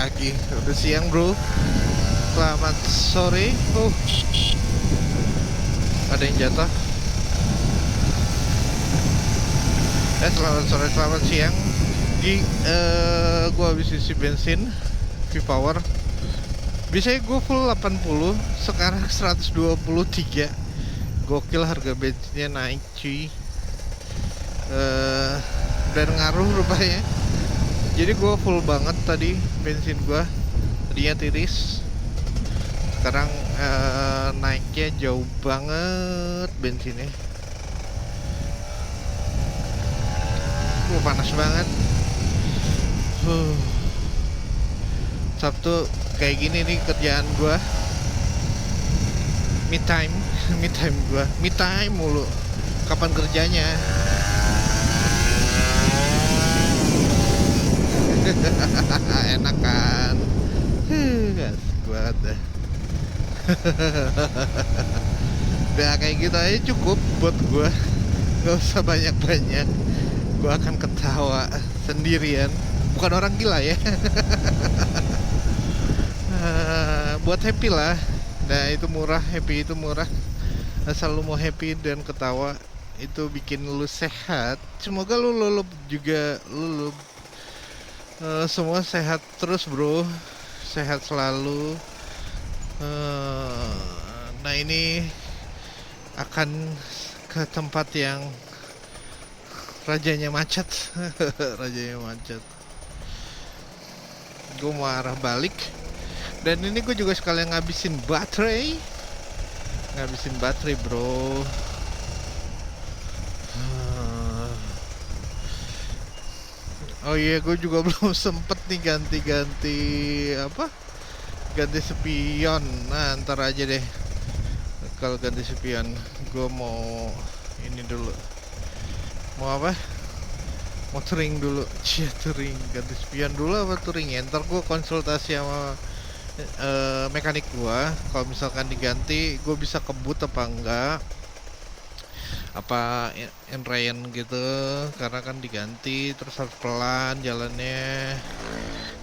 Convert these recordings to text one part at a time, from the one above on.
pagi, udah siang bro. Selamat sore. Ada yang jatuh. Selamat sore, selamat siang. Gua habis isi bensin V-Power. Biasanya gue full 80, sekarang 123. Gokil, harga bensinnya naik cuy. Dan ngaruh rupanya. Jadi gue full banget tadi bensin gue. Tadinya tiris, sekarang naiknya jauh banget bensinnya. Panas banget. Sabtu kayak gini nih kerjaan gue. Me time, me time gue, me time mulu. Kapan kerjanya? Enak kan? Asik banget deh. Udah kayak gitu aja cukup buat gue. Gak usah banyak-banyak. Gue akan ketawa sendirian. Bukan orang gila ya. Buat happy lah. Nah itu murah, happy itu murah. Asal lu mau happy dan ketawa, itu bikin lu sehat. Semoga lu juga semua sehat terus bro. Sehat selalu. Nah ini akan ke tempat yang rajanya macet. Rajanya macet. Gue mau arah balik. Dan ini gue juga sekalian ngabisin baterai bro. Oh iya, gue juga belum sempet nih ganti spion. Nah ntar aja deh. Kalau ganti spion gue mau ini dulu. Mau apa? Mau touring dulu. Touring, ganti spion dulu apa touring ya? Ntar gue konsultasi sama mekanik gua. Kalau misalkan diganti, gue bisa kebut apa enggak, apa inrain gitu. Karena kan diganti terus harus pelan jalannya.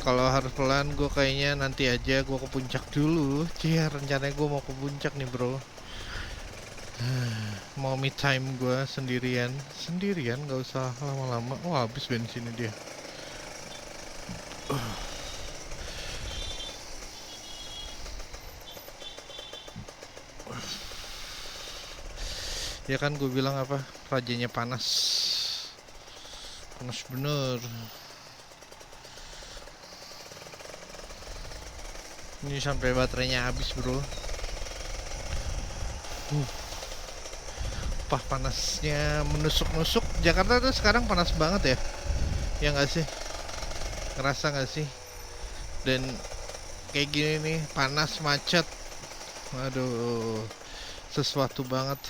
Kalau harus pelan, gue kayaknya nanti aja gue ke puncak dulu. Rencananya gue mau ke puncak nih bro. Mau me time gue sendirian, gak usah lama-lama. Habis bensinnya dia. Ya kan gue bilang apa, rajanya panas bener. Ini sampai baterainya habis bro. Panasnya menusuk-nusuk. Jakarta tuh sekarang panas banget ya. Ya nggak sih? Ngerasa nggak sih? Dan kayak gini nih, panas, macet. Waduh, sesuatu banget.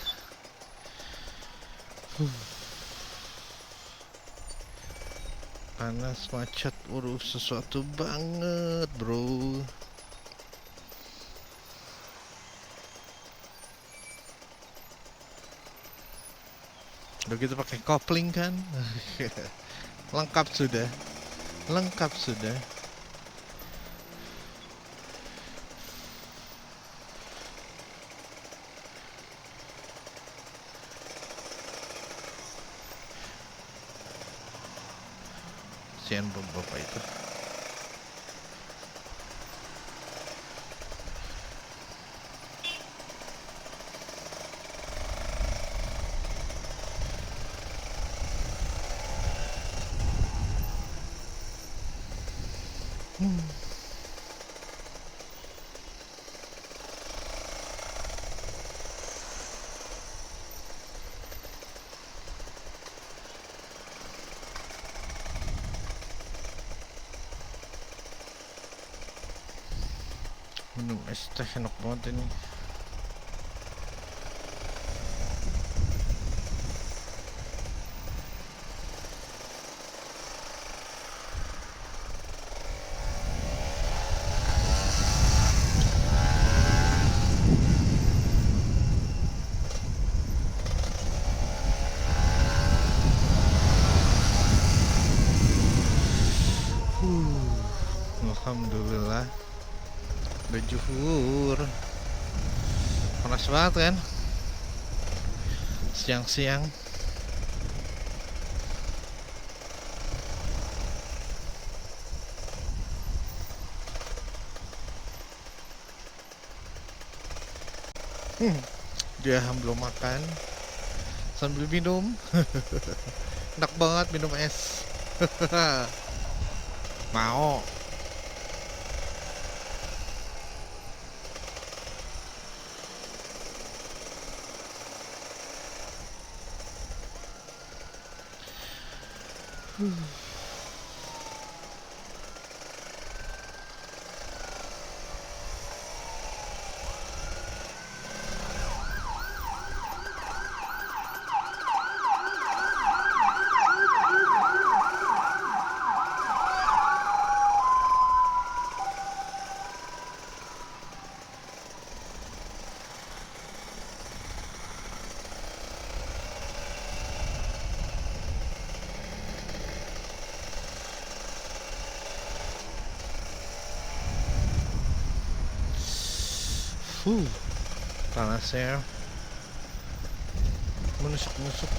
Panas, macet, sesuatu banget bro. Udah gitu pakai kopling kan. lengkap sudah. Kasihan bapak itu. Minum es teh enak banget ini. Alhamdulillah udah zuhur. Panas banget kan siang-siang. Dia belum makan sambil minum. Enak banget minum es. Mau. Panasnya menusuk-nusuk.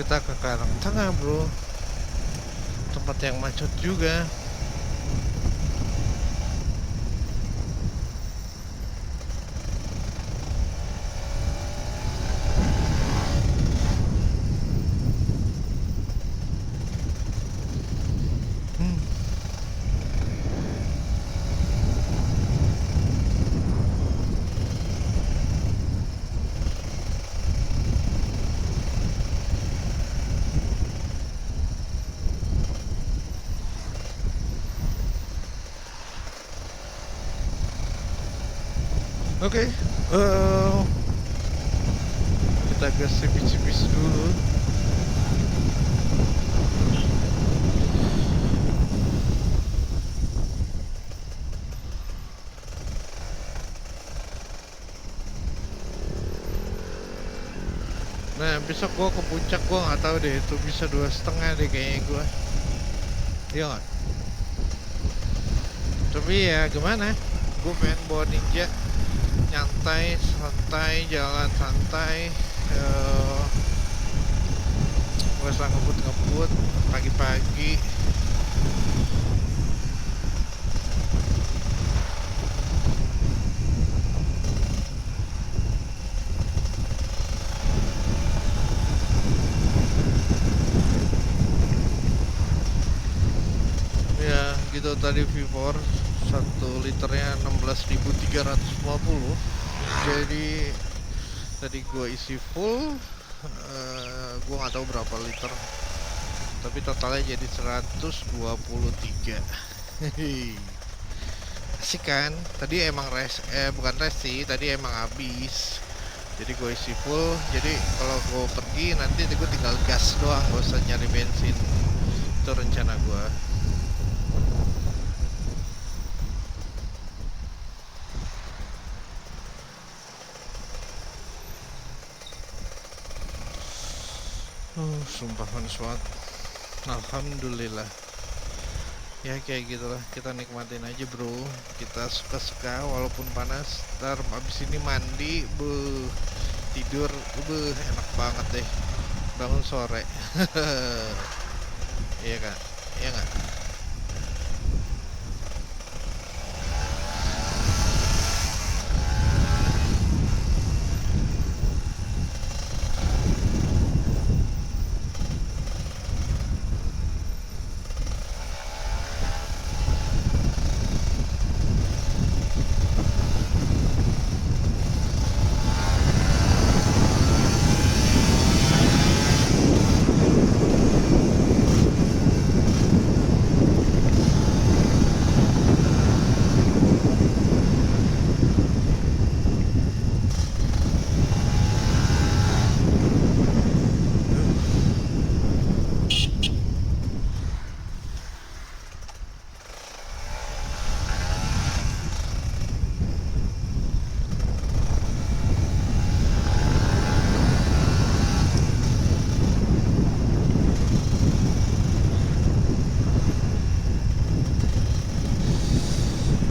Kita ke Karang Tengah bro, tempat yang macet juga. Oke, kita ke Cibis dulu. Nah besok gua ke puncak, gua nggak tahu deh itu bisa 2,5 deh kayaknya gua. Iya nggak? Tapi ya gimana? Gua pengen bawa Ninja nyantai, santai, jalan santai, gak usah ngebut-ngebut pagi-pagi. Ya gitu tadi V4 1 liternya 16.350. Jadi tadi gue isi full, gue nggak tahu berapa liter, tapi totalnya jadi 123. Hehehe, asik kan? Tadi emang bukan res sih, tadi emang habis. Jadi gue isi full, jadi kalau gue pergi nanti gue tinggal gas doang, gak usah nyari bensin. Itu rencana gue. Sumpah panas banget. Alhamdulillah. Ya kayak gitulah, kita nikmatin aja bro. Kita suka-suka walaupun panas. Ntar abis ini mandi, tidur, enak banget deh. Bangun sore. Iya kak, iya nggak?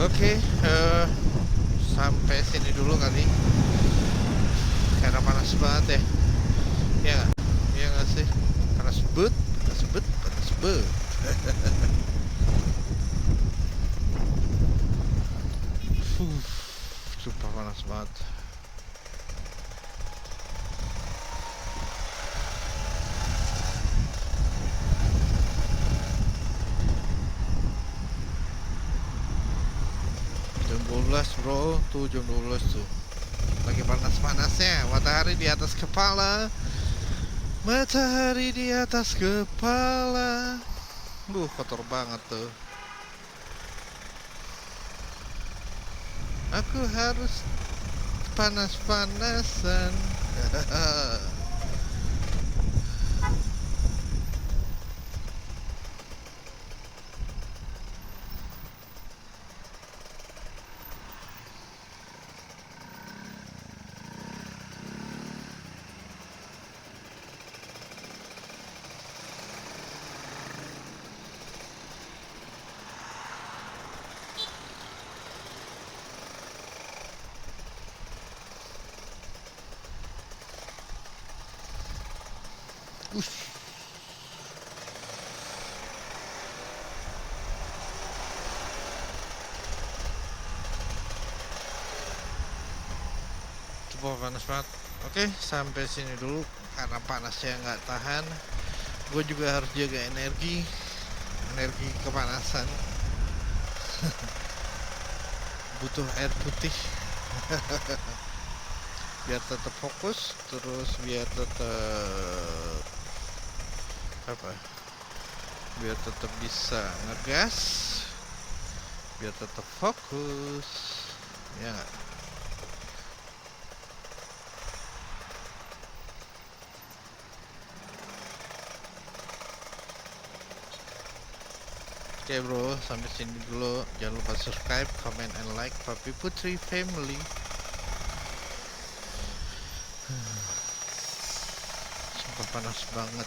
Oke, sampai sini dulu kali. Karena panas banget ya. Ya nggak? Ya nggak sih? Panas bet, panas bet, panas bet. Sumpah panas banget. Jam 12 bro, tuh jam 12 tuh. Lagi panas-panasnya, matahari di atas kepala. Matahari di atas kepala. Kotor banget tuh. Aku harus panas-panasan. Ush. Coba panas banget. Oke, sampai sini dulu karena panasnya nggak tahan. Gue juga harus jaga energi kepanasan. Butuh air putih. Biar tetap fokus, terus biar tetap apa? Biar tetap bisa ngegas, biar tetap fokus. Ya nggak? Oke bro, sampai sini dulu. Jangan lupa subscribe, comment, and like Papi Putri Family. Sumpah panas banget.